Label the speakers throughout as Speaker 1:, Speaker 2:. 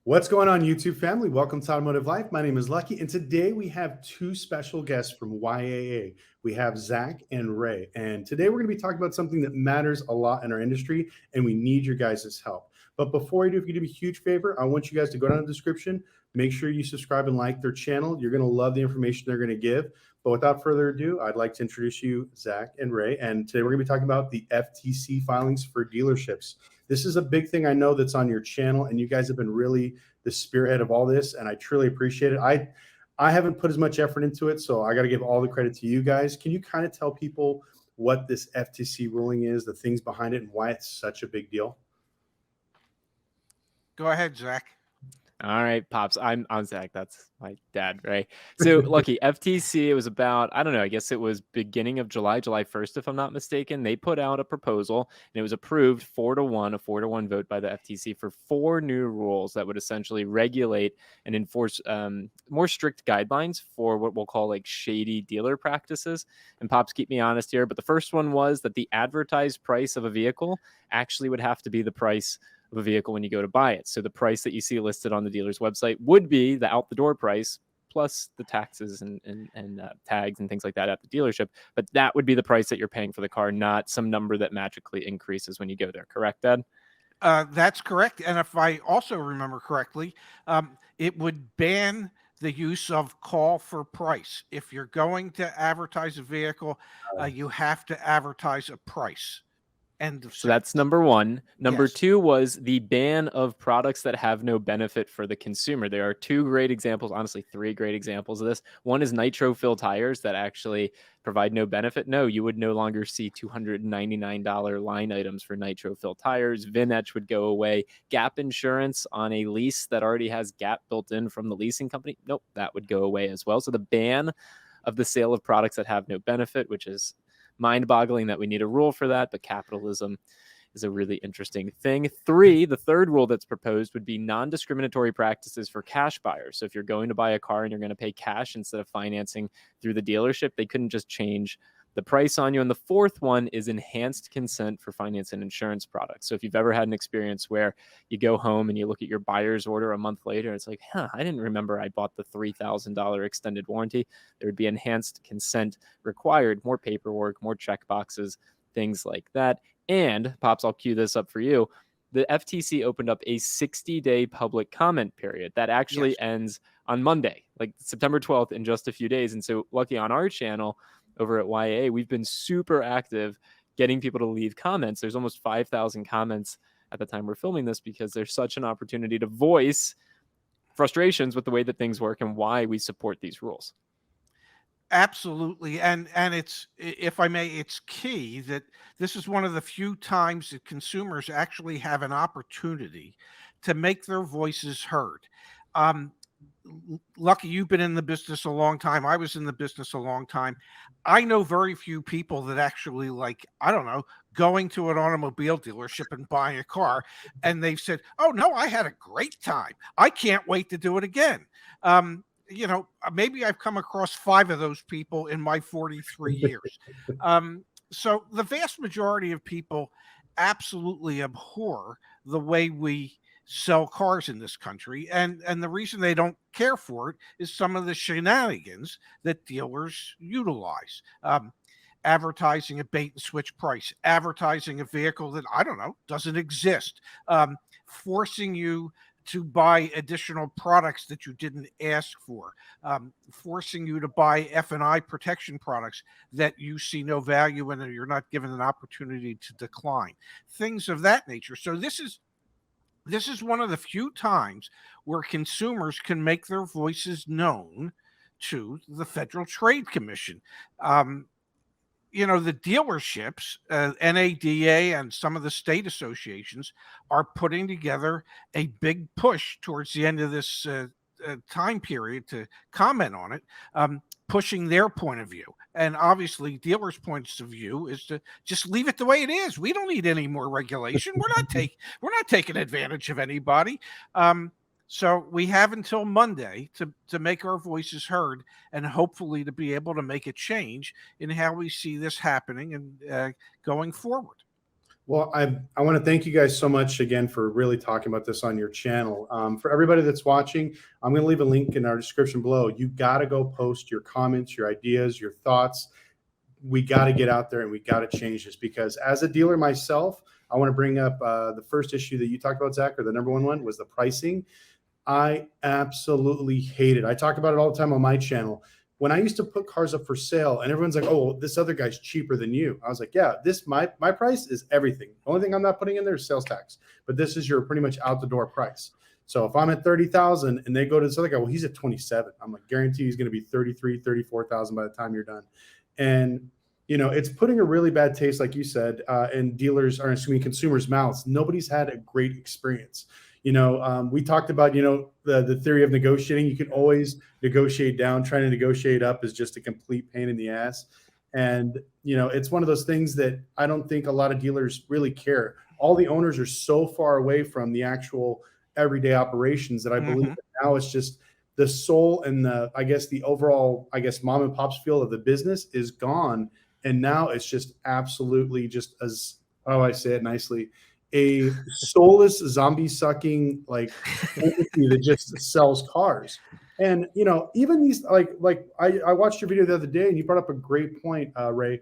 Speaker 1: What's going on, YouTube family? Welcome to Automotive Life. My name is Lucky, and today we have two special guests from IAA. We have Zach and Ray, and today we're going to be talking about something that matters a lot in our industry, and we need your guys' help. But before I do, if you do me a huge favor, I want you guys to go down in the description, make sure you subscribe and like their channel. You're going to love the information they're going to give. But without further ado, I'd like to introduce you, Zach and Ray, and today we're going to be talking about the FTC filings for dealerships. This is a big thing I know that's on your channel, and you guys have been really the spearhead of all this, and I truly appreciate it. I haven't put as much effort into it, so I got to give all the credit to you guys. Can you kind of tell people what this FTC ruling is, the things behind it, and why it's such a big deal?
Speaker 2: Go ahead, Zach.
Speaker 3: All right, Pops. I'm Zach. That's my dad, right? So, Lucky, FTC, it was about, I don't know, I guess it was beginning of July 1st, if I'm not mistaken. They put out a proposal, and it was approved 4-1, a 4-1 vote by the FTC for 4 new rules that would essentially regulate and enforce more strict guidelines for what we'll call like shady dealer practices. And Pops, keep me honest here, but the first one was that the advertised price of a vehicle actually would have to be the price of a vehicle when you go to buy it. So the price that you see listed on the dealer's website would be the out the door price plus the taxes and tags and things like that at the dealership. But that would be the price that you're paying for the car, not some number that magically increases when you go there. Correct, Dad?
Speaker 2: That's correct. And if I also remember correctly, it would ban the use of call for price. If you're going to advertise a vehicle, you have to advertise a price.
Speaker 3: So that's number one. Number
Speaker 2: Yes.
Speaker 3: 2 was the ban of products that have no benefit for the consumer. There are 2 great examples, honestly, 3 great examples of this. One is nitro-fill tires that actually provide no benefit. No, you would no longer see $299 line items for nitro-fill tires. VinEtch would go away. Gap insurance on a lease that already has Gap built in from the leasing company. Nope, that would go away as well. So the ban of the sale of products that have no benefit, which is mind-boggling that we need a rule for that, but capitalism is a really interesting thing. 3, the third rule that's proposed would be non-discriminatory practices for cash buyers. So if you're going to buy a car and you're going to pay cash instead of financing through the dealership, they couldn't just change the price on you. And the 4th one is enhanced consent for finance and insurance products. So if you've ever had an experience where you go home and you look at your buyer's order a month later, it's like, I didn't remember I bought the $3,000 extended warranty. There would be enhanced consent required, more paperwork, more check boxes, things like that. And Pops, I'll cue this up for you. The FTC opened up a 60-day public comment period that actually ends on Monday, like September 12th, in just a few days. And so, Lucky, on our channel over at YA, we've been super active getting people to leave comments. There's almost 5,000 comments at the time we're filming this because there's such an opportunity to voice frustrations with the way that things work and why we support these rules.
Speaker 2: Absolutely. And it's, if I may, it's key that this is one of the few times that consumers actually have an opportunity to make their voices heard. Lucky, you've been in the business a long time. I was in the business a long time. I know very few people that actually, like, I don't know, going to an automobile dealership and buying a car, and they've said, "Oh no, I had a great time. I can't wait to do it again." You know, maybe I've come across 5 of those people in my 43 years. So the vast majority of people absolutely abhor the way we sell cars in this country, and the reason they don't care for it is some of the shenanigans that dealers utilize. Advertising a bait and switch price, advertising a vehicle that, I don't know, doesn't exist, forcing you to buy additional products that you didn't ask for, forcing you to buy F&I protection products that you see no value in and you're not given an opportunity to decline, things of that nature. So this is one of the few times where consumers can make their voices known to the Federal Trade Commission. You know, the dealerships, NADA and some of the state associations are putting together a big push towards the end of this time period to comment on it, pushing their point of view. And obviously, dealers' points of view is to just leave it the way it is. We don't need any more regulation. We're not taking advantage of anybody. So we have until Monday to make our voices heard and hopefully to be able to make a change in how we see this happening and going forward.
Speaker 1: Well, I want to thank you guys so much again for really talking about this on your channel. For everybody that's watching, I'm going to leave a link in our description below. You got to go post your comments, your ideas, your thoughts. We got to get out there and we got to change this, because as a dealer myself, I want to bring up the first issue that you talked about, Zach, or the number one was the pricing. I absolutely hate it. I talk about it all the time on my channel. When I used to put cars up for sale and everyone's like, oh, well, this other guy's cheaper than you. I was like, yeah, my price is everything. The only thing I'm not putting in there is sales tax, but this is your pretty much out the door price. So if I'm at 30,000 and they go to this other guy, well, he's at 27. I'm like, guarantee he's going to be 33, 34,000 by the time you're done. And it's putting a really bad taste, like you said, in dealers, or excuse me, consumers' mouths. Nobody's had a great experience. We talked about, the theory of negotiating. You can always negotiate down. Trying to negotiate up is just a complete pain in the ass. And, it's one of those things that I don't think a lot of dealers really care. All the owners are so far away from the actual everyday operations that I believe that now it's just the soul and the overall, mom and pop's feel of the business is gone. And now it's just absolutely just, as how do I say it nicely, a soulless zombie sucking entity that just sells cars. And even these I watched your video the other day and you brought up a great point, Ray.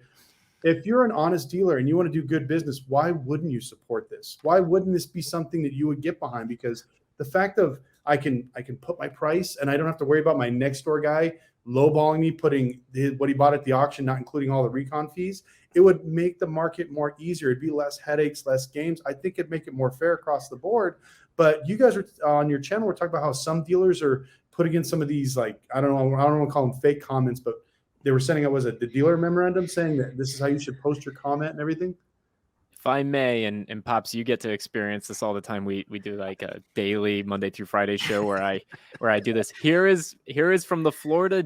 Speaker 1: If you're an honest dealer and you want to do good business, why wouldn't you support this? Why wouldn't this be something that you would get behind? Because the fact of I can put my price and I don't have to worry about my next door guy lowballing me, putting what he bought at the auction, not including all the recon fees. It would make the market more easier. It'd be less headaches, less games. I think it'd make it more fair across the board. But you guys are on your channel, we're talking about how some dealers are putting in some of these, I don't want to call them fake comments, but they were sending out, was it the dealer memorandum saying that this is how you should post your comment and everything?
Speaker 3: If I may, and Pops, you get to experience this all the time. We do like a daily Monday through Friday show where I do this. Here is from the Florida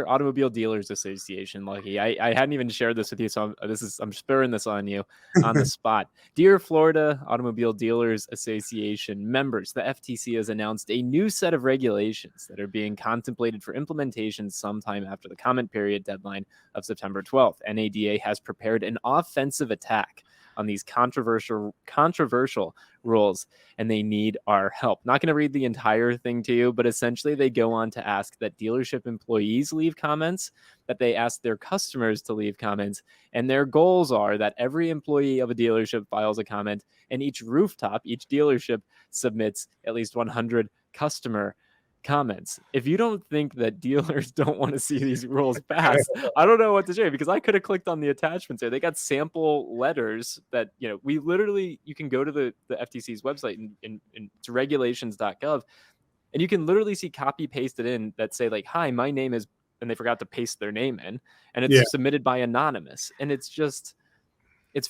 Speaker 3: Automobile Dealers Association. Lucky, I hadn't even shared this with you, so I'm spurring this on you on the spot. Dear Florida Automobile Dealers Association members, the FTC has announced a new set of regulations that are being contemplated for implementation sometime after the comment period deadline of September 12th. NADA has prepared an offensive attack on these controversial rules, and they need our help. Not going to read the entire thing to you, but essentially they go on to ask that dealership employees leave comments, that they ask their customers to leave comments, and their goals are that every employee of a dealership files a comment, and each dealership submits at least 100 customer comments. If you don't think that dealers don't want to see these rules passed, I don't know what to say, because I could have clicked on the attachments there. They got sample letters that, you can go to the FTC's website and to regulations.gov, and you can literally see copy pasted in that say hi, my name is, and they forgot to paste their name in, and it's submitted by anonymous. And it's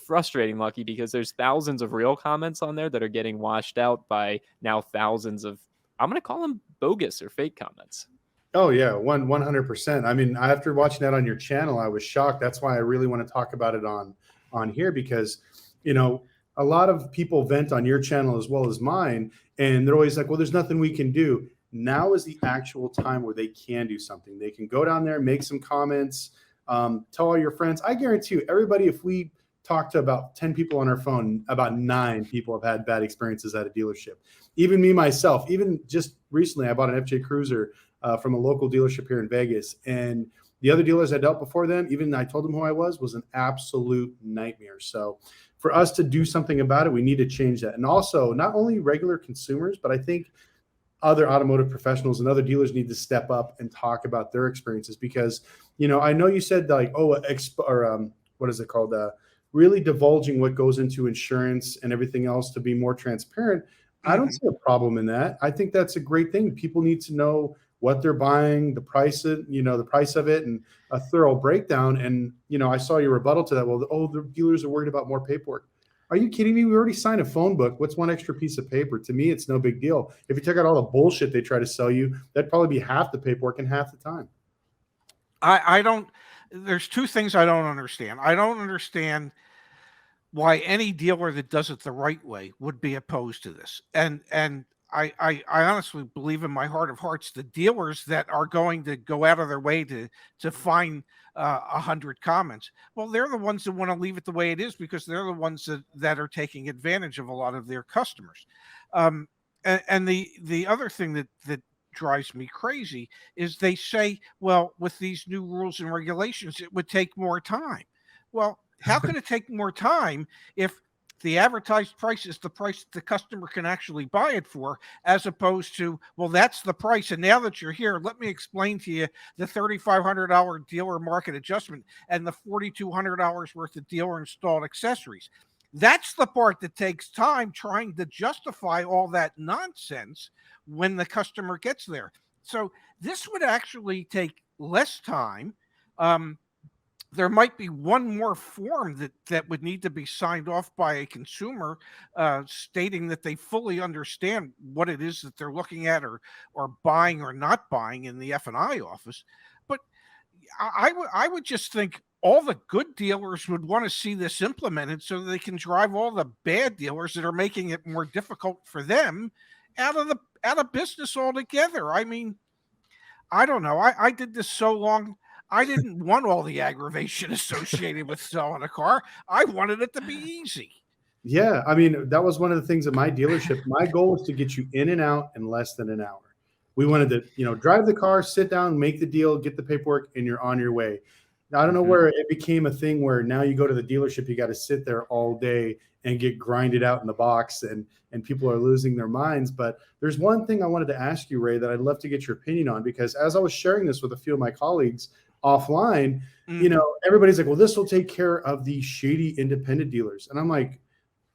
Speaker 3: frustrating, Lucky, because there's thousands of real comments on there that are getting washed out by now thousands of, I'm going to call them bogus or fake comments.
Speaker 1: Oh yeah, 100%. I mean, after watching that on your channel, I was shocked. That's why I really want to talk about it on here, because a lot of people vent on your channel as well as mine, and they're always like, well, there's nothing we can do. Now is the actual time where they can do something. They can go down there, make some comments, tell all your friends. I guarantee you, everybody, if we talk to about 10 people on our phone, about 9 people have had bad experiences at a dealership. Even me, myself, even just recently, I bought an FJ Cruiser from a local dealership here in Vegas. And the other dealers I dealt before them, even I told them who I was an absolute nightmare. So for us to do something about it, we need to change that. And also, not only regular consumers, but I think other automotive professionals and other dealers need to step up and talk about their experiences. Because, I know you said what is it called? Really divulging what goes into insurance and everything else to be more transparent. I don't see a problem in that. I think that's a great thing. People need to know what they're buying, the price of it, and a thorough breakdown. And, I saw your rebuttal to that. Well, the dealers are worried about more paperwork. Are you kidding me? We already signed a phone book. What's one extra piece of paper? To me, it's no big deal. If you took out all the bullshit they try to sell you, that'd probably be half the paperwork in half the time.
Speaker 2: There's two things I don't understand. I don't understand why any dealer that does it the right way would be opposed to this. And I honestly believe in my heart of hearts the dealers that are going to go out of their way to find 100 comments. Well, they're the ones that want to leave it the way it is because they're the ones that are taking advantage of a lot of their customers. And the other thing that drives me crazy is they say, well, with these new rules and regulations, it would take more time. Well, how can it take more time if the advertised price is the price that the customer can actually buy it for, as opposed to, well, that's the price. And now that you're here, let me explain to you the $3,500 dealer market adjustment and the $4,200 worth of dealer installed accessories. That's the part that takes time, trying to justify all that nonsense when the customer gets there. So this would actually take less time. There might be one more form that would need to be signed off by a consumer, stating that they fully understand what it is that they're looking at or buying or not buying in the F&I office. But I would just think all the good dealers would want to see this implemented so that they can drive all the bad dealers that are making it more difficult for them out of business altogether. I mean, I don't know. I did this so long. I didn't want all the aggravation associated with selling a car. I wanted it to be easy.
Speaker 1: Yeah, I mean, that was one of the things at my dealership. My goal was to get you in and out in less than an hour. We wanted to, drive the car, sit down, make the deal, get the paperwork, and you're on your way. Now, I don't know where it became a thing where now you go to the dealership, you got to sit there all day and get grinded out in the box, and people are losing their minds. But there's one thing I wanted to ask you, Ray, that I'd love to get your opinion on, because as I was sharing this with a few of my colleagues offline, everybody's like, well, this will take care of the shady independent dealers. And I'm like,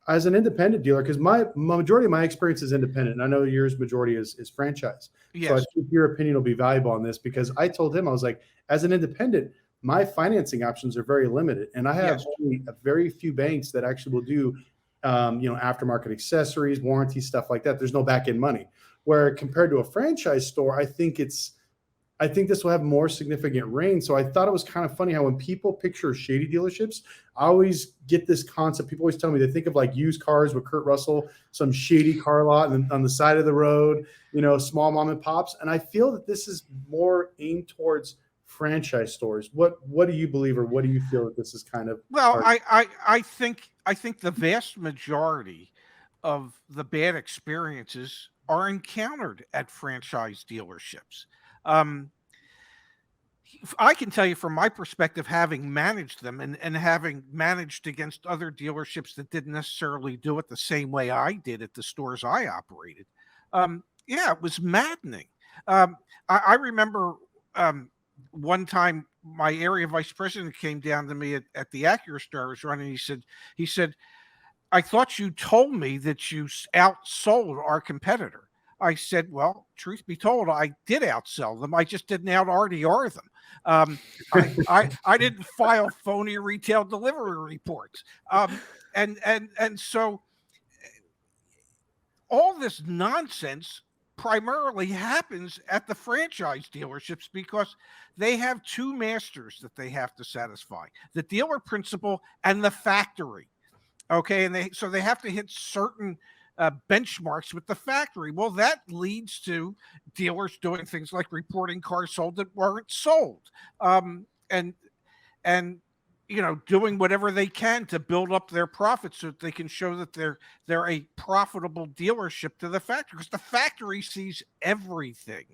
Speaker 1: as an independent dealer, because my majority of my experience is independent, and I know yours majority is franchise.
Speaker 2: Yes.
Speaker 1: So I think your opinion will be valuable on this, because I told him, I was like, as an independent, my financing options are very limited, and I have only a very few banks that actually will do, aftermarket accessories, warranty, stuff like that. There's no back end money. Where compared to a franchise store, I think this will have more significant range. So I thought it was kind of funny how when people picture shady dealerships, I always get this concept. People always tell me they think of like used cars with Kurt Russell, some shady car lot on the side of the road, small mom and pops. And I feel that this is more aimed towards franchise stores. What do you believe, or what do you feel that this is kind of?
Speaker 2: Well, I think the vast majority of the bad experiences are encountered at franchise dealerships. I can tell you from my perspective, having managed them and having managed against other dealerships that didn't necessarily do it the same way I did at the stores I operated. It was maddening. I remember one time my area vice president came down to me at the Acura store I was running. He said, I thought you told me that you outsold our competitor. I said, well, truth be told, I did outsell them. I just didn't out RDR them. I didn't file phony retail delivery reports. And so all this nonsense primarily happens at the franchise dealerships because they have two masters that they have to satisfy: the dealer principal and the factory. Okay, and they have to hit certain benchmarks with the factory. Well, that leads to dealers doing things like reporting cars sold that weren't sold, and doing whatever they can to build up their profits so that they can show that they're a profitable dealership to the factory, because the factory sees everything.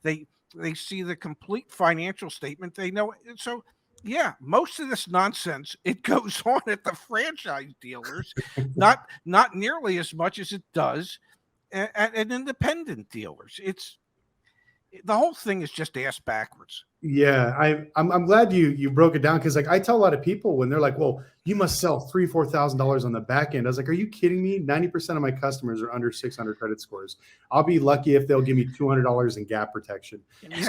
Speaker 2: They see the complete financial statement. They know. So yeah, most of this nonsense, it goes on at the franchise dealers, not nearly as much as it does at independent dealers. The whole thing is just ass backwards.
Speaker 1: Yeah, I'm glad you broke it down, because like I tell a lot of people when they're like, well, you must sell $3,000-$4,000 on the back end. I was like, are you kidding me? 90% of my customers are under 600 credit scores. I'll be lucky if they'll give me $200 in gap protection.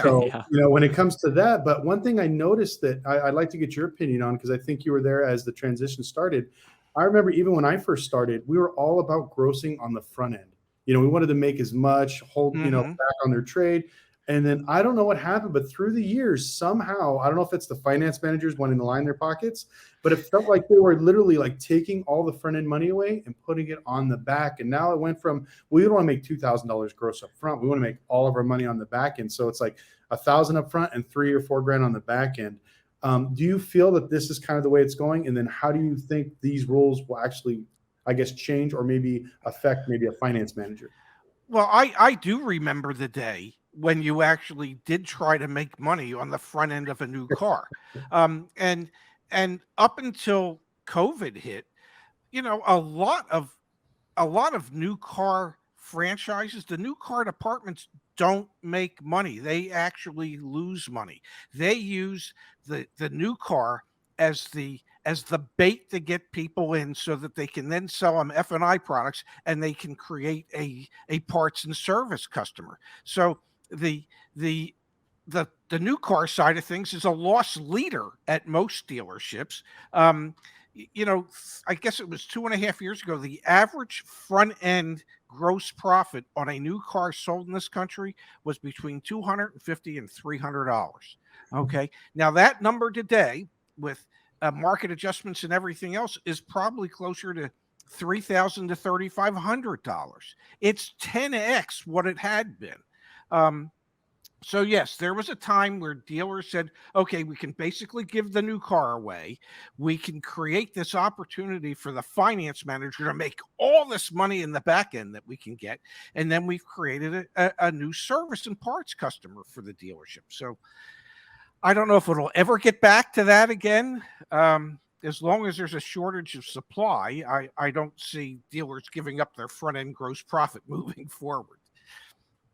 Speaker 1: So when it comes to that, but one thing I noticed that I'd like to get your opinion on, because I think you were there as the transition started. I remember even when I first started, we were all about grossing on the front end. We wanted to make as much, hold back on their trade. And then I don't know what happened, but through the years, somehow, I don't know if it's the finance managers wanting to line their pockets, but it felt like they were literally like taking all the front end money away and putting it on the back. And now it went from, we don't want to make $2,000 gross up front. We want to make all of our money on the back end. So it's like 1,000 up front and 3 or 4 grand on the back end. Do you feel that this is kind of the way it's going? And then how do you think these rules will actually, I guess, change or maybe affect maybe a finance manager?
Speaker 2: Well, I do remember the day when you actually did try to make money on the front end of a new car. And up until COVID hit, you know, a lot of new car franchises, the new car departments don't make money. They actually lose money. They use the new car as the bait to get people in so that they can then sell them F&I products and they can create a parts and service customer. So the new car side of things is a loss leader at most dealerships. You know, I guess it was 2.5 years ago, the average front end gross profit on a new car sold in this country was between $250 and $300. Okay. Now that number today with market adjustments and everything else is probably closer to $3,000 to $3,500. It's 10x what it had been. So yes, there was a time where dealers said, okay, we can basically give the new car away. We can create this opportunity for the finance manager to make all this money in the back end that we can get. And then we've created a new service and parts customer for the dealership. So I don't know if it'll ever get back to that again. As long as there's a shortage of supply, I don't see dealers giving up their front end gross profit moving forward.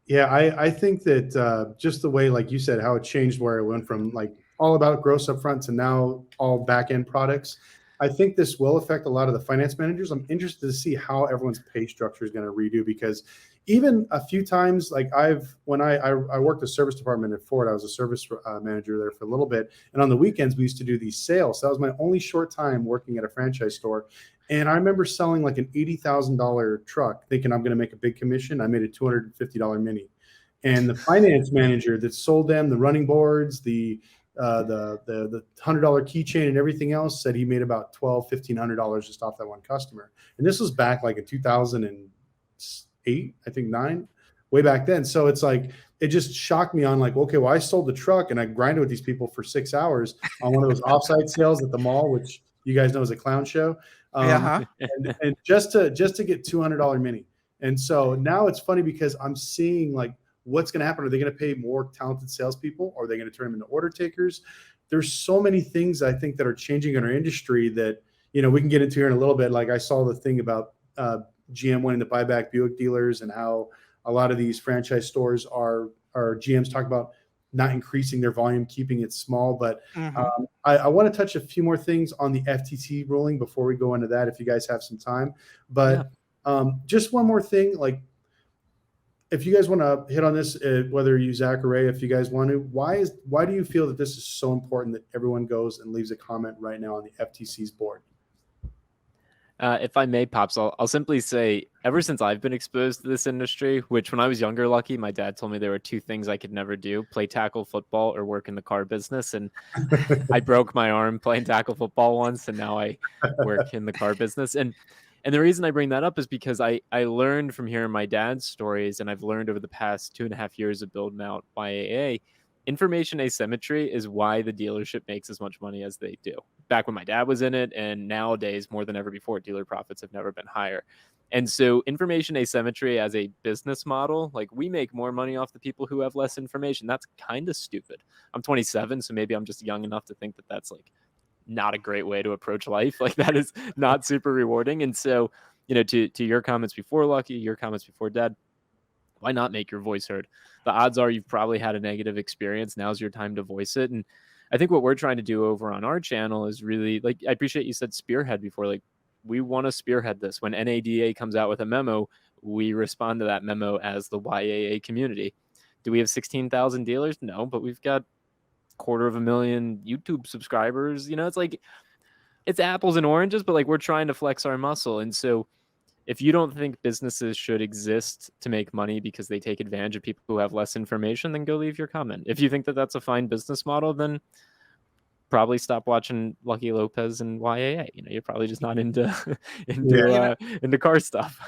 Speaker 1: Yeah, I think that just the way, like you said, how it changed where it went from like all about gross upfront to now all back end products. I think this will affect a lot of the finance managers. I'm interested to see how everyone's pay structure is going to redo because even a few times, like when I worked the service department at Ford, I was a service manager there for a little bit. And on the weekends, we used to do these sales. So that was my only short time working at a franchise store. And I remember selling like an $80,000 truck thinking I'm going to make a big commission. I made a $250 mini. And the finance manager that sold them the running boards, the $100 keychain and everything else said he made about $1,200-$1,500 just off that one customer. And this was back like in 2008, I think 9, way back then. So it's like, it just shocked me on like, okay, well, I sold the truck and I grinded with these people for 6 hours on one of those offsite sales at the mall, which you guys know is a clown show. And just to get $200 mini. And so now it's funny because I'm seeing like, what's going to happen? Are they going to pay more talented salespeople? Or are they going to turn them into order takers? There's so many things I think that are changing in our industry that, you know, we can get into here in a little bit. Like I saw the thing about GM wanting to buy back Buick dealers and how a lot of these franchise stores are GMs talk about not increasing their volume, keeping it small. But I want to touch a few more things on the FTC ruling before we go into that, if you guys have some time. But just one more thing, like, if you guys want to hit on this, whether you, Zach or Ray, if you guys want to, why do you feel that this is so important that everyone goes and leaves a comment right now on the FTC's board?
Speaker 3: If I may, Pops, I'll simply say, ever since I've been exposed to this industry, which when I was younger, Lucky, my dad told me there were 2 things I could never do: play tackle football or work in the car business. And I broke my arm playing tackle football once, and now I work in the car business. And the reason I bring that up is because I learned from hearing my dad's stories, and I've learned over the past 2.5 years of building out IAA, information asymmetry is why the dealership makes as much money as they do. Back when my dad was in it, and nowadays more than ever before, dealer profits have never been higher. And so information asymmetry as a business model, like, we make more money off the people who have less information. That's kind of stupid. I'm 27, so maybe I'm just young enough to think that that's like not a great way to approach life. Like, that is not super rewarding. And so, you know, to your comments before, Lucky, your comments before, Dad, why not make your voice heard? The odds are you've probably had a negative experience. Now's your time to voice it. And I think what we're trying to do over on our channel is really, like, I appreciate you said spearhead before. Like, we want to spearhead this. When NADA comes out with a memo, we respond to that memo as the YAA community. Do we have 16,000 dealers? No, but we've got 250,000 YouTube subscribers. You know, it's like, it's apples and oranges, but like, we're trying to flex our muscle. And so if you don't think businesses should exist to make money because they take advantage of people who have less information, then go leave your comment. If you think that that's a fine business model, then probably stop watching Lucky Lopez and YAA. You're probably just not into into car stuff.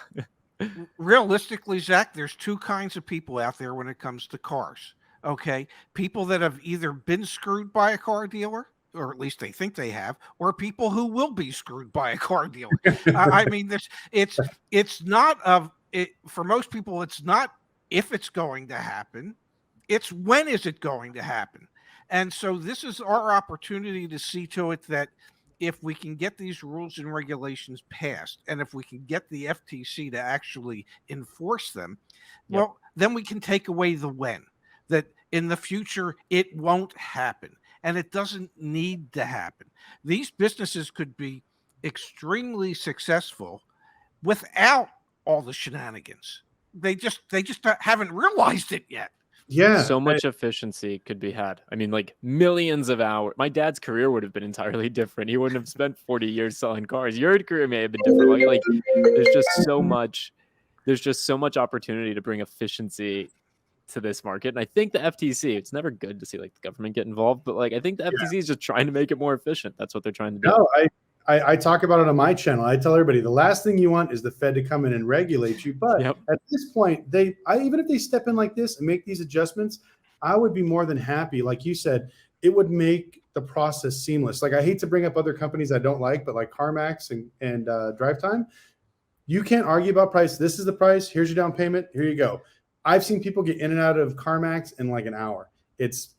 Speaker 2: Realistically, Zach, there's two kinds of people out there when it comes to cars. Okay, people that have either been screwed by a car dealer, or at least they think they have, or people who will be screwed by a car dealer. I mean, it's not of it for most people. It's not if it's going to happen; it's when is it going to happen. And so this is our opportunity to see to it that if we can get these rules and regulations passed, and if we can get the FTC to actually enforce them, well, then we can take away the when. That in the future it won't happen, and it doesn't need to happen. These businesses could be extremely successful without all the shenanigans. They just haven't realized it yet.
Speaker 1: Yeah.
Speaker 3: So much efficiency could be had. I mean, like millions of hours. My dad's career would have been entirely different. He wouldn't have spent 40 years selling cars. Your career may have been different. Like there's just so much opportunity to bring efficiency to this market. And I think the FTC, it's never good to see like the government get involved, but like I think the FTC is just trying to make it more efficient. That's what they're trying to do.
Speaker 1: No, I talk about it on my channel. I tell everybody the last thing you want is the Fed to come in and regulate you. But at this point, even if they step in like this and make these adjustments, I would be more than happy. Like you said, it would make the process seamless. Like I hate to bring up other companies I don't like, but like CarMax and Drive Time, you can't argue about price. This is the price. Here's your down payment. Here you go. I've seen people get in and out of CarMax in like an hour.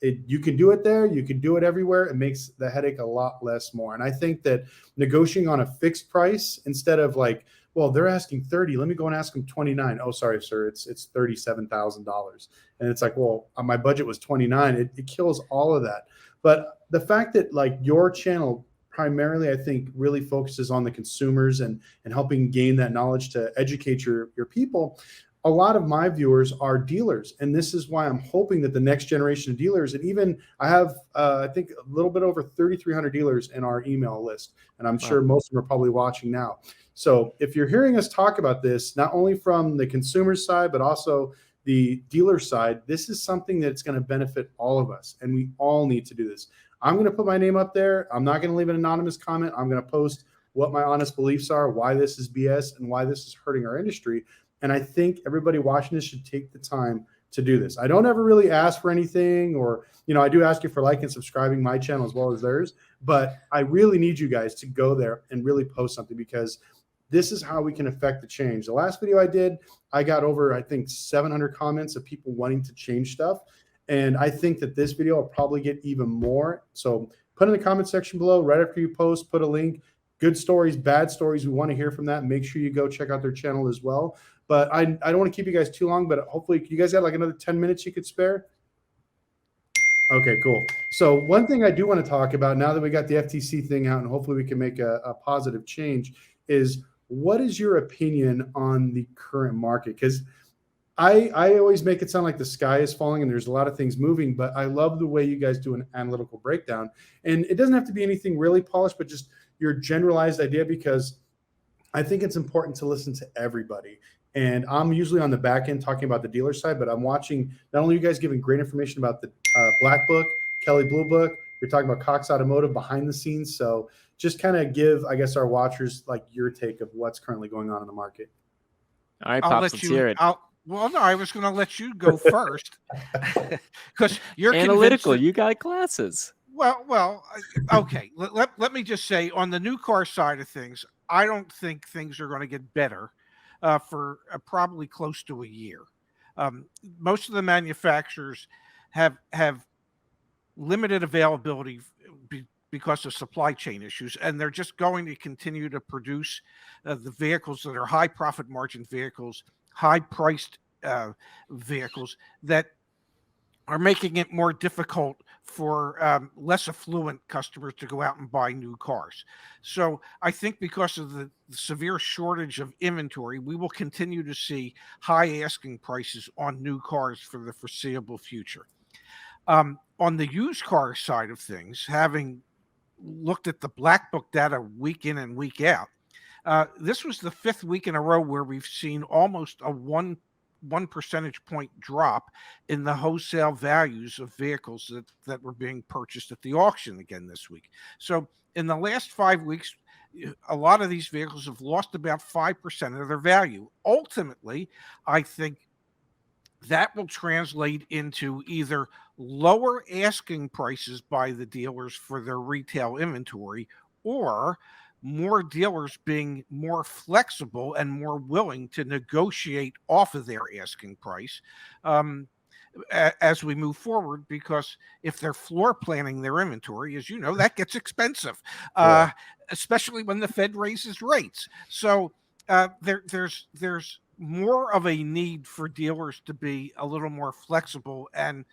Speaker 1: You can do it there. You can do it everywhere. It makes the headache a lot less more. And I think that negotiating on a fixed price instead of like, well, they're asking 30. Let me go and ask them 29. Oh, sorry, sir. It's $37,000. And it's like, well, my budget was 29. It kills all of that. But the fact that like your channel primarily, I think, really focuses on the consumers and helping gain that knowledge to educate your people. A lot of my viewers are dealers, and this is why I'm hoping that the next generation of dealers, and even I have, I think, a little bit over 3,300 dealers in our email list, and I'm sure most of them are probably watching now. So if you're hearing us talk about this, not only from the consumer side, but also the dealer side, this is something that's going to benefit all of us, and we all need to do this. I'm going to put my name up there. I'm not going to leave an anonymous comment. I'm going to post what my honest beliefs are, why this is BS, and why this is hurting our industry. And I think everybody watching this should take the time to do this. I don't ever really ask for anything, or, I do ask you for like and subscribing my channel as well as theirs, but I really need you guys to go there and really post something, because this is how we can affect the change. The last video I did, I got over, I think, 700 comments of people wanting to change stuff. And I think that this video will probably get even more. So put in the comment section below, right after you post, put a link. Good stories, bad stories, we want to hear from that. Make sure you go check out their channel as well. But I don't want to keep you guys too long, but hopefully you guys got like another 10 minutes you could spare. Okay, cool. So one thing I do want to talk about now that we got the FTC thing out, and hopefully we can make a positive change, is what is your opinion on the current market? Because I always make it sound like the sky is falling and there's a lot of things moving, but I love the way you guys do an analytical breakdown. And it doesn't have to be anything really polished, but just your generalized idea, because I think it's important to listen to everybody. And I'm usually on the back end talking about the dealer side, but I'm watching not only you guys giving great information about the Black Book, Kelly Blue Book, you're talking about Cox Automotive behind the scenes. So just kind of give, I guess, our watchers like your take of what's currently going on in the market.
Speaker 3: All right, Pops, let's hear it.
Speaker 2: Well, no, I was going to let you go first because you're
Speaker 3: analytical. You got classes.
Speaker 2: Well, okay. Let me just say, on the new car side of things, I don't think things are going to get better for probably close to a year. Most of the manufacturers have limited availability because of supply chain issues, and they're just going to continue to produce the vehicles that are high profit margin vehicles, high priced vehicles that are making it more difficult for less affluent customers to go out and buy new cars. So I think because of the severe shortage of inventory, we will continue to see high asking prices on new cars for the foreseeable future. On the used car side of things, having looked at the Black Book data week in and week out, This was the 5th week in a row where we've seen almost a one percentage point drop in the wholesale values of vehicles that were being purchased at the auction again this week. So in the last 5 weeks, a lot of these vehicles have lost about 5% of their value. Ultimately, I think that will translate into either lower asking prices by the dealers for their retail inventory, or more dealers being more flexible and more willing to negotiate off of their asking price um, as we move forward. Because if they're floor planning their inventory, as you know, that gets expensive,
Speaker 1: Yeah.
Speaker 2: especially when the Fed raises rates. So there's more of a need for dealers to be a little more flexible, and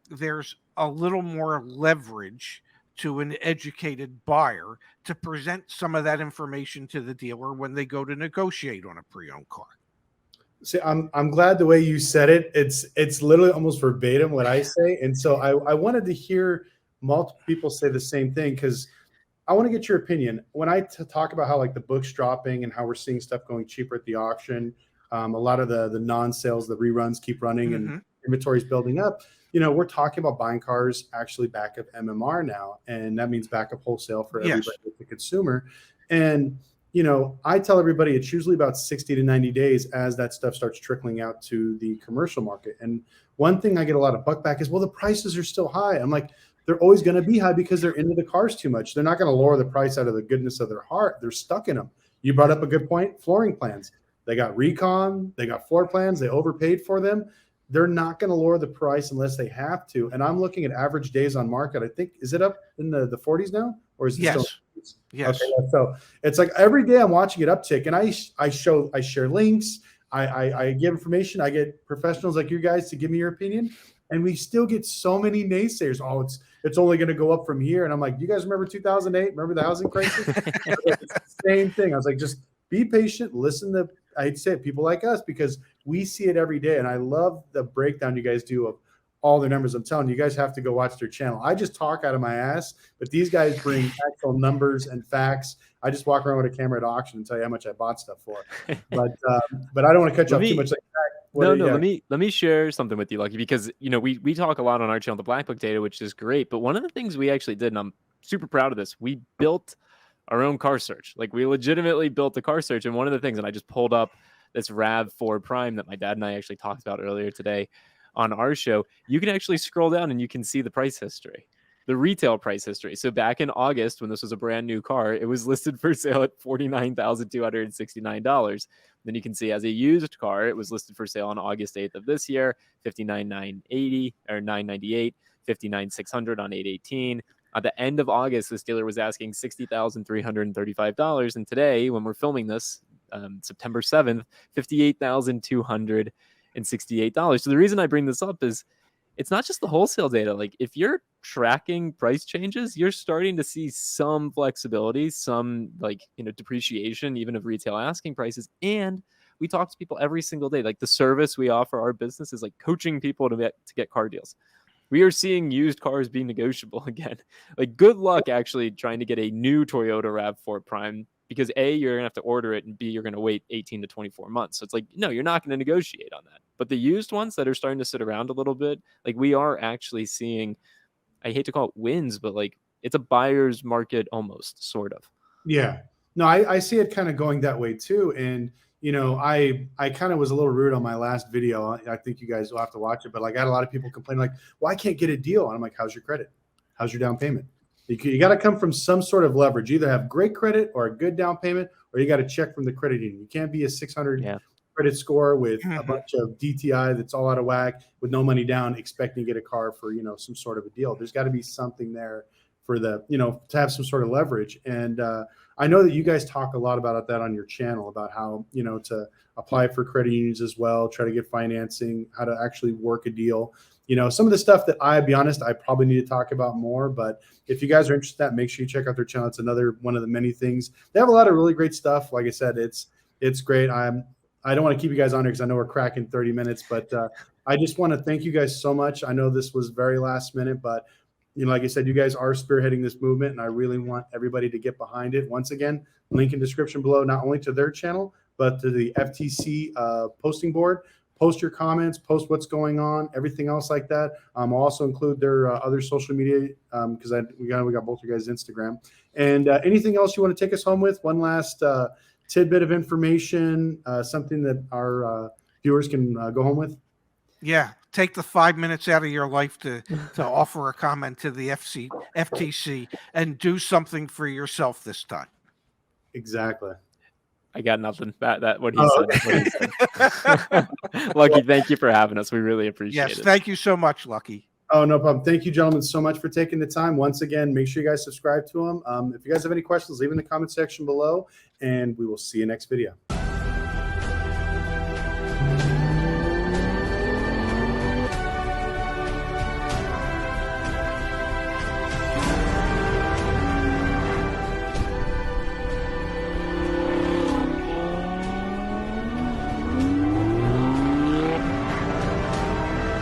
Speaker 2: there's a little more leverage to an educated buyer to present some of that information to the dealer when they go to negotiate on a pre-owned car.
Speaker 1: See, I'm glad the way you said it. It's literally almost verbatim what I say, and so I wanted to hear multiple people say the same thing, because I want to get your opinion. When I talk about how like the book's dropping and how we're seeing stuff going cheaper at the auction, a lot of the non-sales, the reruns keep running and inventory is building up. We're talking about buying cars actually back up MMR now, and that means backup wholesale for everybody, the consumer. And I tell everybody it's usually about 60 to 90 days as that stuff starts trickling out to the commercial market. And one thing I get a lot of buckback is, well, the prices are still high. I'm like, they're always going to be high because they're into the cars too much. They're not going to lower the price out of the goodness of their heart. They're stuck in them. You brought up a good point. Flooring plans. They got recon. They got floor plans. They overpaid for them. They're not going to lower the price unless they have to. And I'm looking at average days on market. I think, is it up in the 40s now? Or is it still?
Speaker 2: Yes.
Speaker 1: Okay, so it's like every day I'm watching it uptick, and I share links. I give information. I get professionals like you guys to give me your opinion. And we still get so many naysayers. Oh, it's only going to go up from here. And I'm like, do you guys remember 2008? Remember the housing crisis? It's the same thing. I was like, just be patient. Listen to, I'd say, people like us, because we see it every day. And I love the breakdown you guys do of all their numbers. I'm telling you, you guys have to go watch their channel. I just talk out of my ass, but these guys bring actual numbers and facts. I just walk around with a camera at auction and tell you how much I bought stuff for. But I don't want to cut you off too much.
Speaker 3: Let me share something with you, Lucky, because we talk a lot on our channel, the Black Book data, which is great. But one of the things we actually did, and I'm super proud of this, we built our own car search. Like, we legitimately built a car search. And one of the things, and I just pulled up this RAV4 Prime that my dad and I actually talked about earlier today on our show. You can actually scroll down and you can see the price history, the retail price history. So back in August, when this was a brand new car, it was listed for sale at $49,269. Then you can see as a used car, it was listed for sale on August 8th of this year, $59,980 or $998, $59,600 on 8/18. At the end of August, this dealer was asking $60,335. And today, when we're filming this, September 7th, $58,268. So the reason I bring this up is it's not just the wholesale data. Like, if you're tracking price changes, you're starting to see some flexibility, some depreciation, even of retail asking prices. And we talk to people every single day. Like, the service we offer our business is like coaching people to get car deals. We are seeing used cars be negotiable again. Like, good luck actually trying to get a new Toyota RAV4 Prime, because A, you're going to have to order it, and B, you're going to wait 18 to 24 months. So it's like, no, you're not going to negotiate on that. But the used ones that are starting to sit around a little bit, like, we are actually seeing, I hate to call it wins, but like, it's a buyer's market almost, sort of.
Speaker 1: Yeah. No, I see it kind of going that way too. And, I kind of was a little rude on my last video. I think you guys will have to watch it, but like, I had a lot of people complaining like, well, I can't get a deal. And I'm like, how's your credit? How's your down payment? You got to come from some sort of leverage. You either have great credit or a good down payment, or you got to check from the credit union. You can't be a 600 credit score with a bunch of DTI that's all out of whack with no money down, expecting to get a car for, some sort of a deal. There's got to be something there for the, to have some sort of leverage. And I know that you guys talk a lot about that on your channel, about how, to apply for credit unions as well, try to get financing, how to actually work a deal. Some of the stuff that I'll be honest, I probably need to talk about more, but if you guys are interested in that, make sure you check out their channel. It's another one of the many things. They have a lot of really great stuff. Like I said, it's great. I don't want to keep you guys on here because I know we're cracking 30 minutes, but I just want to thank you guys so much. I know this was very last minute, but you know, like I said, you guys are spearheading this movement, and I really want everybody to get behind it. Once again, link in description below, not only to their channel, but to the FTC posting board. Post your comments, post what's going on, everything else like that. I'll also include their other social media because we got both your guys' Instagram. And anything else you want to take us home with? One last tidbit of information, something that our viewers can go home with?
Speaker 2: Yeah, take the 5 minutes out of your life to offer a comment to the FTC and do something for yourself this time.
Speaker 1: Exactly.
Speaker 3: I got nothing. That what he said. What he said. Lucky, thank you for having us. We really appreciate it.
Speaker 2: Yes, thank you so much, Lucky.
Speaker 1: Oh, no problem. Thank you, gentlemen, so much for taking the time. Once again, make sure you guys subscribe to them. If you guys have any questions, leave in the comment section below, and we will see you next video.